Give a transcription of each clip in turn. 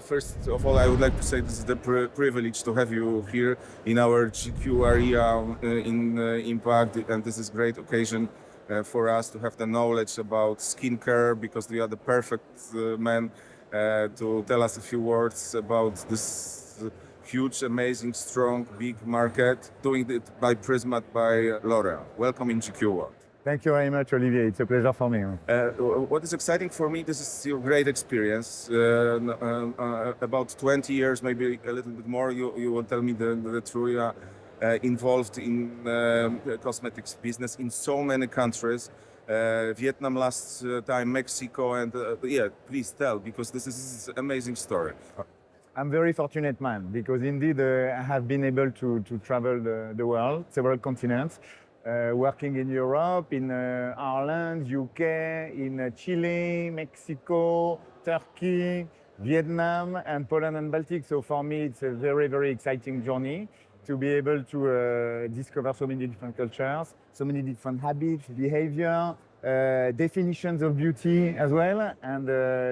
First of all, I would like to say this is the privilege to have you here in our GQ area in Impact, and this is great occasion for us to have the knowledge about skincare, because you are the perfect man to tell us a few words about this huge, amazing, strong, big market, doing it by Prismat by L'Oréal. Welcome in GQ World. Thank you very much, Olivier. It's a pleasure for me. What is exciting for me, this is your great experience. About 20 years, maybe a little bit more, you will tell me the truth. You are involved in cosmetics business in so many countries. Vietnam last time, Mexico, and yeah, please tell, because this is an amazing story. I'm very fortunate man, because indeed I have been able to travel the world, several continents. Working in Europe, in Ireland, UK, in Chile, Mexico, Turkey, Vietnam, and Poland and Baltic. So for me, it's a very, very exciting journey to be able to discover so many different cultures, so many different habits, behavior, definitions of beauty as well, and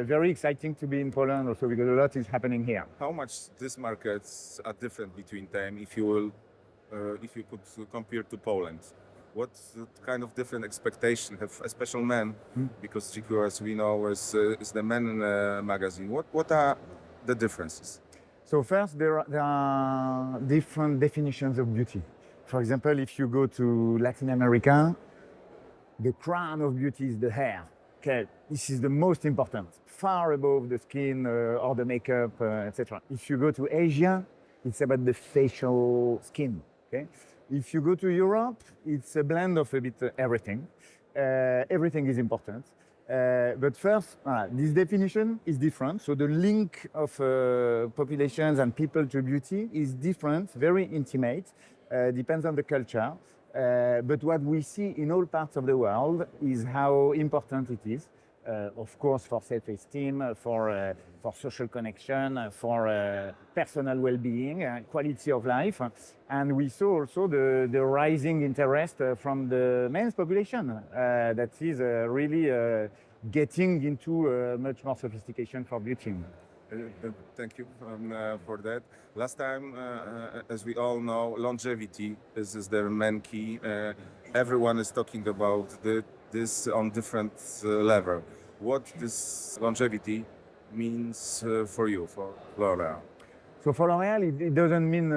very exciting to be in Poland also, because a lot is happening here. How much these markets are different between them, if you could compare to Poland? What kind of different expectation have a special men? Because GQ, as we know, is the men magazine. What are the differences? So first, there are different definitions of beauty. For example, if you go to Latin America, the crown of beauty is the hair. Okay, this is the most important, far above the skin or the makeup, etc. If you go to Asia, it's about the facial skin. Okay. If you go to Europe, it's a blend of a bit everything. Everything is important. But first, this definition is different. So the link of populations and people to beauty is different, very intimate, depends on the culture. But what we see in all parts of the world is how important it is. Of course, for self-esteem, for social connection, for personal well-being, quality of life. And we saw also the rising interest from the men's population that is really getting into much more sophistication for beauty. Thank you for that. Last time, as we all know, longevity is the main key. Everyone is talking about this on different level. What this longevity means for you, for L'Oréal? So for L'Oréal, it doesn't mean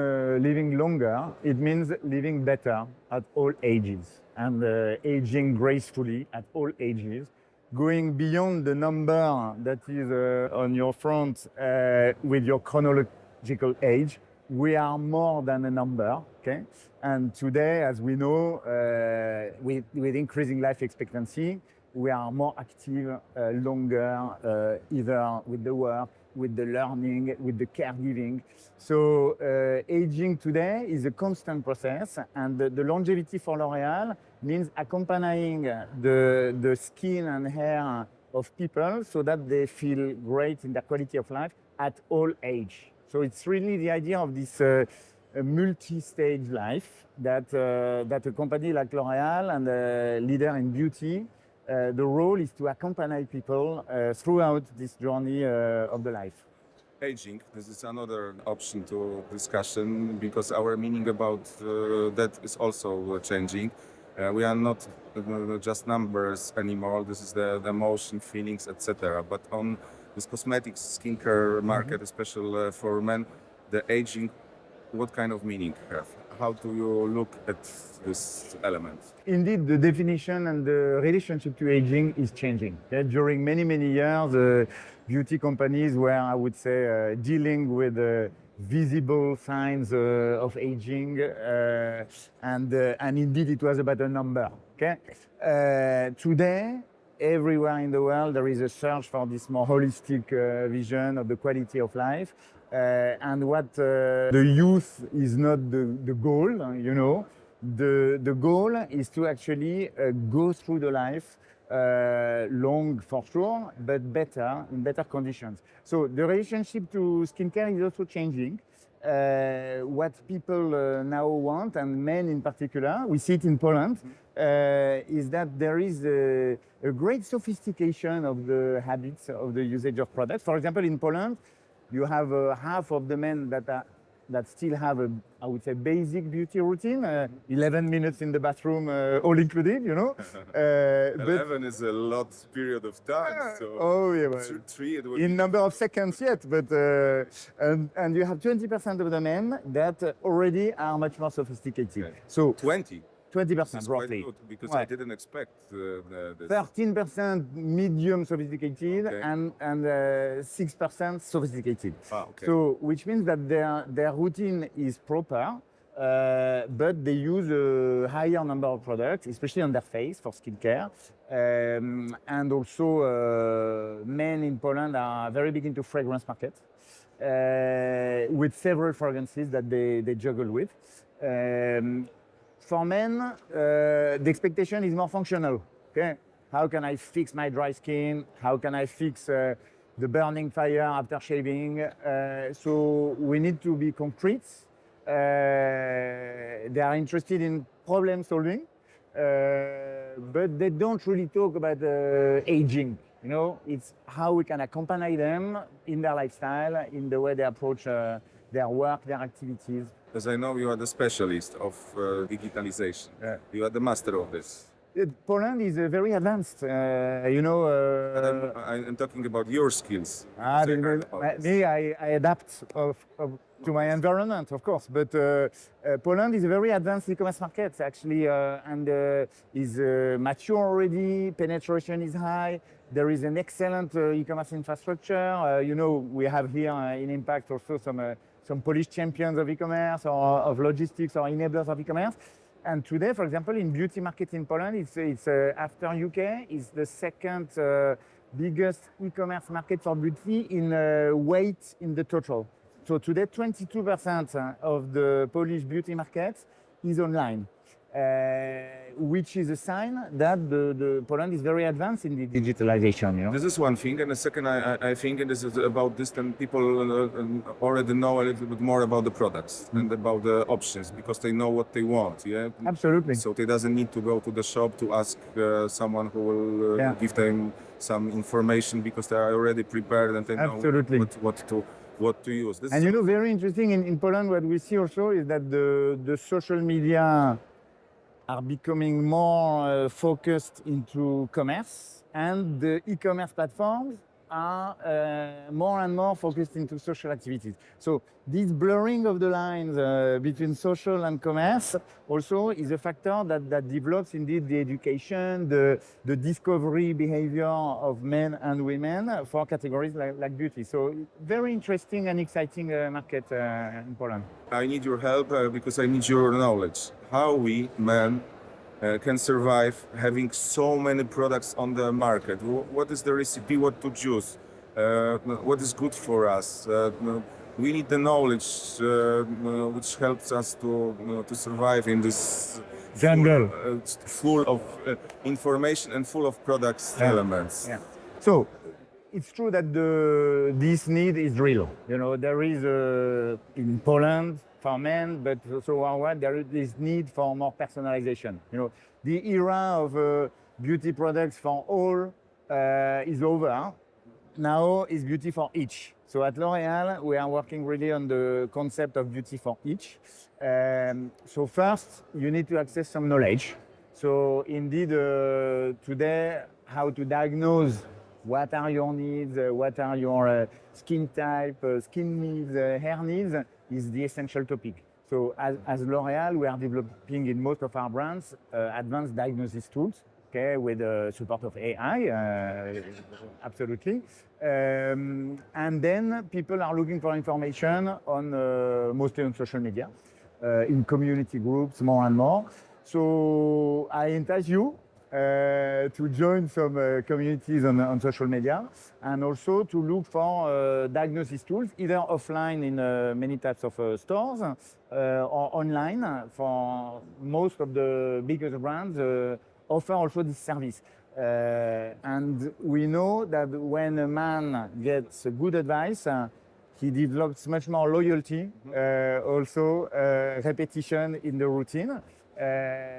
living longer. It means living better at all ages and aging gracefully at all ages, going beyond the number that is on your front with your chronological age. We are more than a number, okay? And today, as we know, with increasing life expectancy, we are more active, longer, either with the work, with the learning, with the caregiving. So aging today is a constant process, and the longevity for L'Oréal means accompanying the skin and hair of people so that they feel great in their quality of life at all age. So it's really the idea of this multi-stage life that a company like L'Oréal and a leader in beauty, the role is to accompany people throughout this journey of the life. Aging, this is another option to discussion, because our meaning about that is also changing. We are not just numbers anymore. This is the emotion, feelings, etc. But on this cosmetics, skincare market, especially for men, the aging, what kind of meaning have? How do you look at this element? Indeed, the definition and the relationship to aging is changing. Yeah, during many, many years, beauty companies were, I would say, dealing with visible signs of aging, and indeed it was about a number. Okay? Today, everywhere in the world, there is a search for this more holistic vision of the quality of life. And what the youth is not the goal, you know. The goal is to actually go through the life long for sure, but better, in better conditions. So the relationship to skincare is also changing. What people now want, and men in particular, we see it in Poland, is that there is a great sophistication of the habits of the usage of products. For example, in Poland, you have half of the men that still have a, I would say, basic beauty routine, 11 minutes in the bathroom, all included, you know. But 11 is a lot period of time. So oh yeah, well, three it would in be number of seconds yet, but and you have 20% of the men that already are much more sophisticated. Okay. So 20. 20% That's quite roughly. good because Ouais. I didn't expect this. 13% medium sophisticated Okay. and 6% sophisticated. Ah, okay. So which means that their routine is proper, but they use a higher number of products, especially on their face for skincare. And also men in Poland are very big into fragrance market, with several fragrances that they juggle with. For men, the expectation is more functional. Okay, how can I fix my dry skin? How can I fix the burning fire after shaving? So we need to be concrete. They are interested in problem solving, but they don't really talk about aging. You know, it's how we can accompany them in their lifestyle, in the way they approach their work, their activities. As I know, you are the specialist of digitalization. Yeah. You are the master of this. Poland is very advanced. You know. I'm talking about your skills. Ah, Say about this. me, I adapt to my environment, of course. But Poland is a very advanced e-commerce market, actually, and is mature already. Penetration is high. There is an excellent e-commerce infrastructure. You know, we have here in Impact also some Polish champions of e-commerce or of logistics or enablers of e-commerce. And today, for example, in beauty market in Poland, it's after UK, is the second biggest e-commerce market for beauty in weight in the total. So today, 22% of the Polish beauty market is online, which is a sign that the Poland is very advanced in the digitalization. You know? This is one thing, and the second, I think, and this is about this, then people already know a little bit more about the products and about the options because they know what they want. Yeah, Absolutely. so they doesn't need to go to the shop to ask someone who will Yeah. give them some information because they are already prepared and they Absolutely. know what to use. This And is you know, very interesting in Poland, what we see also is that the social media are becoming more focused into commerce, and the e-commerce platforms are more and more focused into social activities. So this blurring of the lines between social and commerce also is a factor that develops indeed the education, the discovery behavior of men and women for categories like beauty. So very interesting and exciting market in Poland. I need your help because I need your knowledge. How we men can survive having so many products on the market? What is the recipe? What to choose? What is good for us? We need the knowledge which helps us to survive in this Jungle. full of information and full of products elements. Yeah. So it's true that this need is real. You know, there is in Poland for men, but also worldwide, there is this need for more personalization. You know, the era of beauty products for all is over. Now is beauty for each. So at L'Oréal, we are working really on the concept of beauty for each. So first, you need to access some knowledge. So indeed, today, how to diagnose what are your needs, what are your skin type, skin needs, hair needs, is the essential topic. So as L'Oréal, we are developing in most of our brands advanced diagnosis tools, okay, with the support of AI, absolutely. And then people are looking for information on mostly on social media, in community groups more and more. So I entice you to join some communities on social media, and also to look for diagnosis tools, either offline in many types of stores or online. For most of the biggest brands offer also this service. And we know that when a man gets good advice, he develops much more loyalty, also repetition in the routine.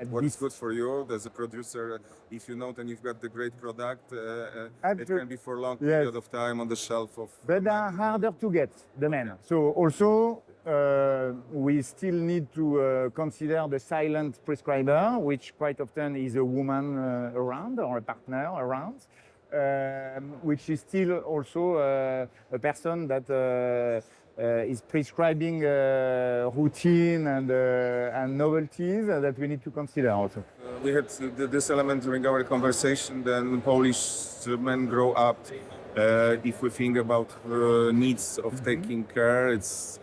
What is good for you as a producer, if you know then you've got the great product, it can be for a long period of time on the shelf of... But they are harder to get, the men. So also, we still need to consider the silent prescriber, which quite often is a woman around or a partner around, which is still also a person that is prescribing routine and novelties that we need to consider also. We had this element during our conversation, then Polish men grow up. If we think about needs of taking care, it's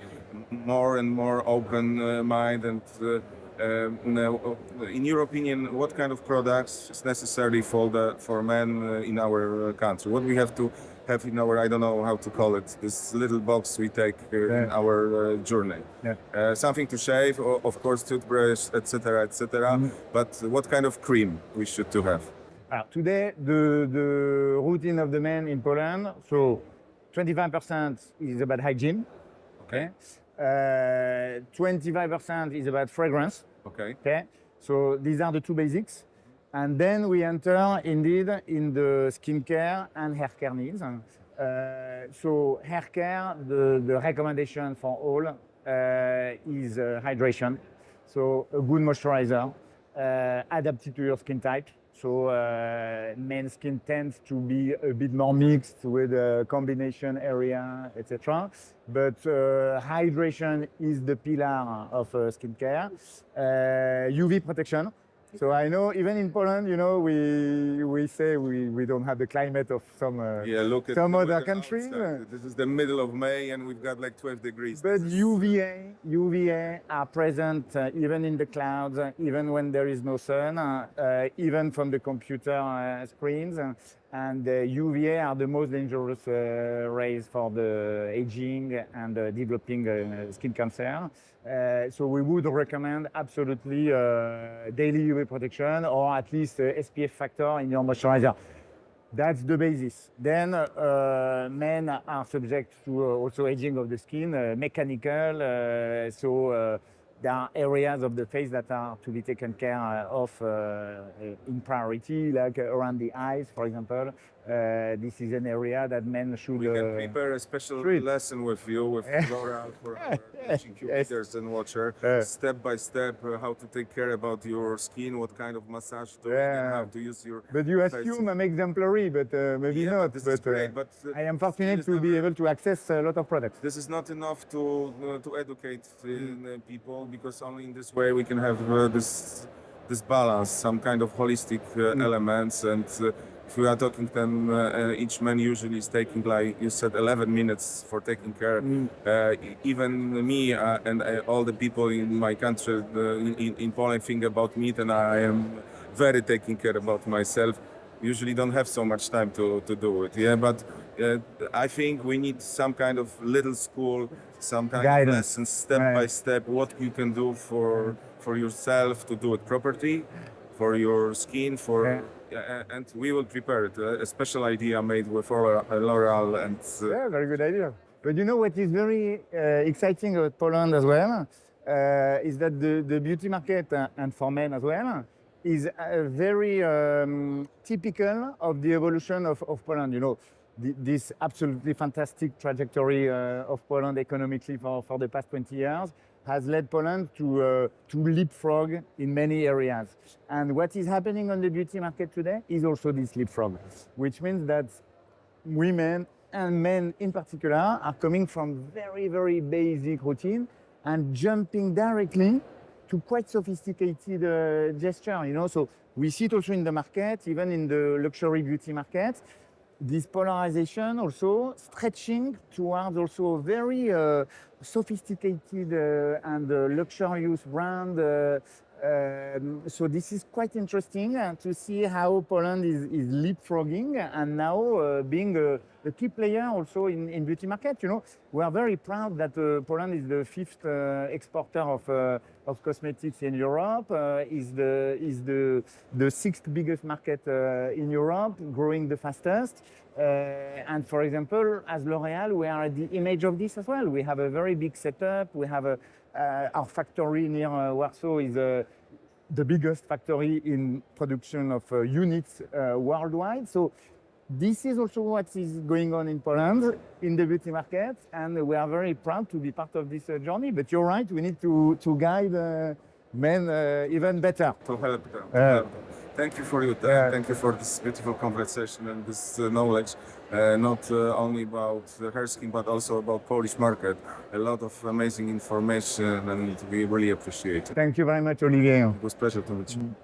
more and more open mind. And in your opinion, what kind of products is necessary for men in our country? What we have to have in our, I don't know how to call it, this little box we take in our journey. Yeah. Something to shave, of course, toothbrush, etc., etc. But what kind of cream we should to have? Today, the routine of the men in Poland, so 25% is about hygiene. Okay. 25% is about fragrance. Okay. So these are the two basics. And then we enter indeed in the skincare and hair care needs. So hair care, the recommendation for all is hydration. So a good moisturizer, adapted to your skin type. So men's skin tends to be a bit more mixed with a combination area, etc. But hydration is the pillar of skincare. UV protection. So I know even in Poland, you know, we say we don't have the climate of some other countries. This is the middle of May and we've got like 12 degrees. But UVA are present even in the clouds, even when there is no sun, even from the computer screens. And UVA are the most dangerous rays for the aging and developing skin cancer. So we would recommend absolutely daily UV protection or at least SPF factor in your moisturizer. That's the basis. Then men are subject to also aging of the skin, mechanical. So there are areas of the face that are to be taken care of in priority, like around the eyes, for example. This is an area that men should... We can prepare a special lesson with you, with L'Oréal, for our GQ readers and watcher, step by step, how to take care about your skin, what kind of massage to do, and how to use your... But you assume I'm exemplary, but maybe not. This is great, but I am fortunate to be able to access a lot of products. This is not enough to educate people, because only in this way we can have this balance, some kind of holistic elements. And if we are talking, then each man usually is taking, like you said, 11 minutes for taking care. Even me and all the people in my country, in Poland, think about me, and I am very taking care about myself. Usually don't have so much time to do it. Yeah, but I think we need some kind of little school, some kind of lessons, step by step, what you can do for yourself to do it properly, for your skin, and we will prepare it. A special idea made with L'Oréal and... Yeah, very good idea. But you know what is very exciting about Poland as well, is that the beauty market, and for men as well, is very typical of the evolution of Poland. You know, this absolutely fantastic trajectory of Poland economically for the past 20 years has led Poland to leapfrog in many areas. And what is happening on the beauty market today is also this leapfrog, which means that women and men in particular are coming from very, very basic routine and jumping directly to quite sophisticated gesture, you know. So we see it also in the market, even in the luxury beauty market, this polarization also stretching towards also very sophisticated and luxurious brand. So this is quite interesting to see how Poland is leapfrogging and now being a key player also in beauty market. You know, we are very proud that Poland is the 5th exporter of cosmetics in Europe. Is the 6th biggest market in Europe, growing the fastest. And for example, as L'Oréal, we are at the image of this as well. We have a very big setup. We have our factory near Warsaw is the biggest factory in production of units worldwide. So this is also what is going on in Poland in the beauty market, and we are very proud to be part of this journey. But you're right, we need to guide men even better. To help them. To help them. Thank you for your time. Thank you for this beautiful conversation and this knowledge, not only about hair skin, but also about Polish market. A lot of amazing information, and we really appreciate it. Thank you very much, Olivier. It was a pleasure to meet you.